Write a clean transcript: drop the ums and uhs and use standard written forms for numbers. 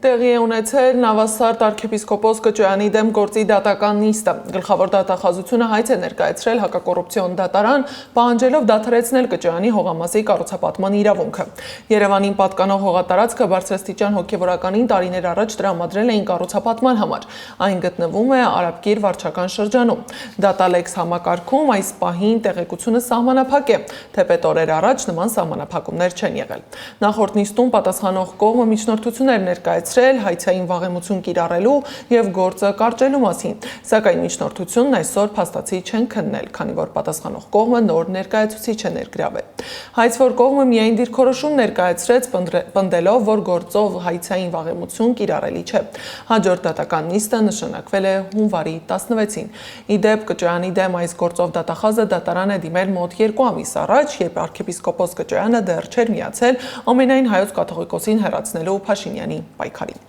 Տեղի է ունեցել Նավասարդ arczepiskopos Կճոյանի դեմ գործի դատական նիստը։ Գլխավոր դատախազությունը հայց է ներկայացրել հակակոռուպցիոն դատարան, պահանջելով դադարեցնել Կճոյանի հողամասի կառուցապատման իրավունքը։ Երևանին պատկանող հողատարածքը բարձրաստիճան հոգևորականին տարիներ առաջ տրամադրել էին կառուցապատման համար։ Այն գտնվում է Արաբկիր վարչական շրջանում։ Դատալեքս համակարգում այս պահին տեղեկությունը սահմանափակ է, թեպետ օրեր առաջ նման սահմանափակումներ չեն եղել։ Նախորդ նիստում պատասխանող կողմը միջնորդություններ ներկայացրել հայցային վաղեմություն կիրառելու և գործը կարճելու մասին, սակայն միջնորդությունն այսօր փաստացի չեն քննել, քանի որ պատասխանող կողմը նոր ներկայացուցիչ է ներգրավել։ Հայցվոր կողմը միայն դիրքորոշում ներկայացրեց, պնդելով, որ գործով հայցային վաղեմություն կիրառելի չէ։ Հաջորդ դատական նիստը նշանակվել է հունվարի 16-ին։ Ի դեպ, Կճոյանի դեմ այս գործով դատախազը դատարան է դիմել մոտ 2 ամիս առաջ, երբ arczepiskopos Կճոյանը դեռ չէր միացել Ամենայն հայոց կաթողիկոսին հեռացնելու Փաշինյանի պայքարին։